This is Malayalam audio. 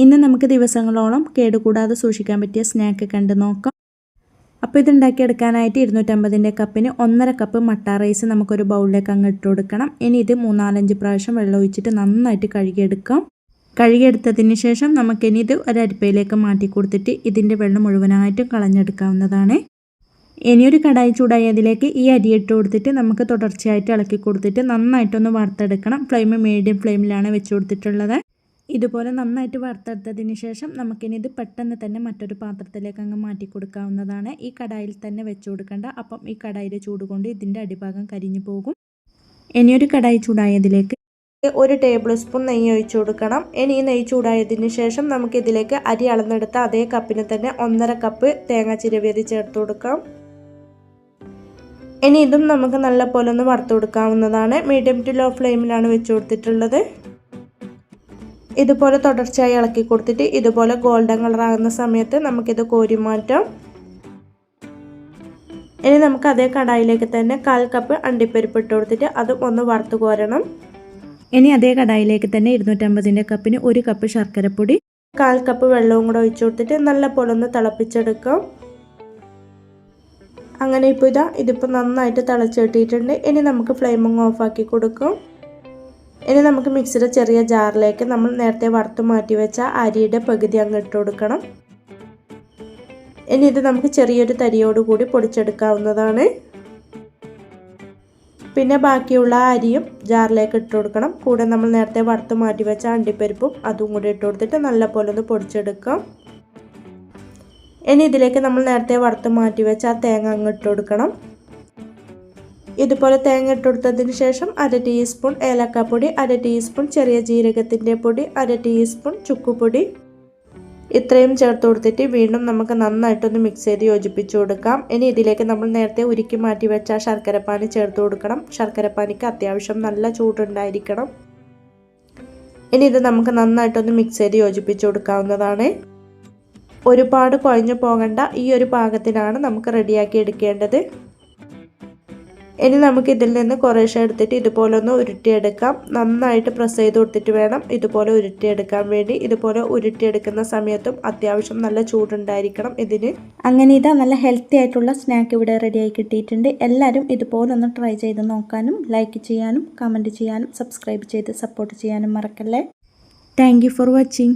ഇന്ന് നമുക്ക് ദിവസങ്ങളോളം കേടുകൂടാതെ സൂക്ഷിക്കാൻ പറ്റിയ സ്നാക്ക് കണ്ട് നോക്കാം. അപ്പോൾ ഇതുണ്ടാക്കിയെടുക്കാനായിട്ട് 250 കപ്പിന് 1.5 കപ്പ് മട്ട റൈസ് നമുക്കൊരു ബൗളിലേക്ക് അങ്ങ് ഇട്ട് കൊടുക്കണം. ഇനി ഇത് 3-4-5 പ്രാവശ്യം വെള്ളം ഒഴിച്ചിട്ട് നന്നായിട്ട് കഴുകിയെടുക്കാം. കഴുകിയെടുത്തതിന് ശേഷം നമുക്കിനി ഇത് ഒരു അരിപ്പയിലേക്ക് മാറ്റി കൊടുത്തിട്ട് ഇതിൻ്റെ വെള്ളം മുഴുവനായിട്ടും കളഞ്ഞെടുക്കാവുന്നതാണ്. ഇനിയൊരു കടായി ചൂടായി അതിലേക്ക് ഈ അരി ഇട്ട് കൊടുത്തിട്ട് നമുക്ക് തുടർച്ചയായിട്ട് ഇളക്കി കൊടുത്തിട്ട് നന്നായിട്ടൊന്ന് വറുത്തെടുക്കണം. ഫ്ലെയിം മീഡിയം ഫ്ലെയിമിലാണ് വെച്ച് കൊടുത്തിട്ടുള്ളത്. ഇതുപോലെ നന്നായിട്ട് വറുത്തെടുത്തതിന് ശേഷം നമുക്കിനി ഇത് പെട്ടെന്ന് തന്നെ മറ്റൊരു പാത്രത്തിലേക്ക് അങ്ങ് മാറ്റി കൊടുക്കാവുന്നതാണ്. ഈ കടായിൽ തന്നെ വെച്ച് കൊടുക്കേണ്ട, അപ്പം ഈ കടായിയുടെ ചൂട് കൊണ്ട് ഇതിൻ്റെ അടിഭാഗം കരിഞ്ഞു പോകും. ഇനിയൊരു കടായി ചൂടായതിലേക്ക് 1 ടേബിൾ സ്പൂൺ നെയ്യ് ഒഴിച്ചു കൊടുക്കണം. ഇനി ഈ നെയ്യ് ചൂടായതിന് ശേഷം നമുക്കിതിലേക്ക് അരി അളന്നെടുത്ത അതേ കപ്പിന് തന്നെ 1.5 കപ്പ് തേങ്ങ ചിരവിയത് ചേർത്ത് കൊടുക്കാം. ഇനി ഇതും നമുക്ക് നല്ല പോലെ ഒന്ന് വറുത്ത് കൊടുക്കാവുന്നതാണ്. മീഡിയം ടു ലോ ഫ്ലെയിമിലാണ് വെച്ച് കൊടുത്തിട്ടുള്ളത്. ഇതുപോലെ തുടർച്ചയായി ഇളക്കി കൊടുത്തിട്ട് ഇതുപോലെ ഗോൾഡൻ കളർ ആകുന്ന സമയത്ത് നമുക്കിത് കോരി മാറ്റാം. ഇനി നമുക്ക് അതേ കടായിലേക്ക് തന്നെ 1/4 കപ്പ് അണ്ടിപ്പരിപ്പ് ഇട്ട് കൊടുത്തിട്ട് അതും ഒന്ന് വറുത്ത് കോരണം. ഇനി അതേ കടായിലേക്ക് തന്നെ 250 കപ്പിന് 1 കപ്പ് ശർക്കരപ്പൊടി, 1/4 കപ്പ് വെള്ളവും കൂടെ ഒഴിച്ചു കൊടുത്തിട്ട് നല്ല പോലെ ഒന്ന് തിളപ്പിച്ചെടുക്കാം. അങ്ങനെ ഇപ്പോൾ ഇതിപ്പോൾ നന്നായിട്ട് തിളച്ചിട്ടിട്ടുണ്ട്. ഇനി നമുക്ക് ഫ്ലെയിം ഓഫാക്കി കൊടുക്കാം. ഇനി നമുക്ക് മിക്സിയുടെ ചെറിയ ജാറിലേക്ക് നമ്മൾ നേരത്തെ വറുത്ത് മാറ്റി വെച്ച അരിയുടെ പകുതി അങ്ങ് ഇട്ട് കൊടുക്കണം. ഇനി ഇത് നമുക്ക് ചെറിയൊരു തരിയോട് കൂടി പൊടിച്ചെടുക്കാവുന്നതാണ്. പിന്നെ ബാക്കിയുള്ള അരിയും ജാറിലേക്ക് ഇട്ട് കൊടുക്കണം. കൂടെ നമ്മൾ നേരത്തെ വറുത്ത് മാറ്റി വെച്ച അണ്ടിപ്പരിപ്പും അതും കൂടി ഇട്ട് കൊടുത്തിട്ട് നല്ല പോലെ ഒന്ന് പൊടിച്ചെടുക്കാം. ഇനി ഇതിലേക്ക് നമ്മൾ നേരത്തെ വറുത്ത് മാറ്റി വെച്ച ആ തേങ്ങ അങ്ങ് ഇട്ട് കൊടുക്കണം. ഇതുപോലെ തേങ്ങ ഇട്ട് കൊടുത്തതിന് ശേഷം 1/2 ടീസ്പൂൺ ഏലക്കാപ്പൊടി, 1/2 ടീസ്പൂൺ ചെറിയ ജീരകത്തിൻ്റെ പൊടി, 1/2 ടീസ്പൂൺ ചുക്കുപൊടി ഇത്രയും ചേർത്ത് കൊടുത്തിട്ട് വീണ്ടും നമുക്ക് നന്നായിട്ടൊന്ന് മിക്സ് ചെയ്ത് യോജിപ്പിച്ച് കൊടുക്കാം. ഇനി ഇതിലേക്ക് നമ്മൾ നേരത്തെ ഉരുക്കി മാറ്റി വെച്ച ശർക്കരപ്പാനി ചേർത്ത് കൊടുക്കണം. ശർക്കരപ്പാനിക്ക് അത്യാവശ്യം നല്ല ചൂടുണ്ടായിരിക്കണം. ഇനി ഇത് നമുക്ക് നന്നായിട്ടൊന്ന് മിക്സ് ചെയ്ത് യോജിപ്പിച്ച് കൊടുക്കാവുന്നതാണ്. ഒരുപാട് കുഴഞ്ഞു പോകേണ്ട, ഈ ഒരു പാകത്തിനാണ് നമുക്ക് റെഡിയാക്കി എടുക്കേണ്ടത്. ഇനി നമുക്ക് ഇതിൽ നിന്ന് കുറേശ്ശെ എടുത്തിട്ട് ഇതുപോലെ ഒന്ന് ഉരുട്ടിയെടുക്കാം. നന്നായിട്ട് പ്രസ് ചെയ്ത് കൊടുത്തിട്ട് വേണം ഇതുപോലെ ഉരുട്ടിയെടുക്കാൻ വേണ്ടി. ഇതുപോലെ ഉരുട്ടിയെടുക്കുന്ന സമയത്തും അത്യാവശ്യം നല്ല ചൂടുണ്ടായിരിക്കണം ഇതിന്. അങ്ങനെ നല്ല ഹെൽത്തി ആയിട്ടുള്ള സ്നാക്ക് ഇവിടെ റെഡിയായി കിട്ടിയിട്ടുണ്ട്. എല്ലാവരും ഇതുപോലെ ഒന്ന് ട്രൈ ചെയ്ത് നോക്കാനും ലൈക്ക് ചെയ്യാനും കമൻറ്റ് ചെയ്യാനും സബ്സ്ക്രൈബ് ചെയ്ത് സപ്പോർട്ട് ചെയ്യാനും മറക്കല്ലേ. Thank you for watching.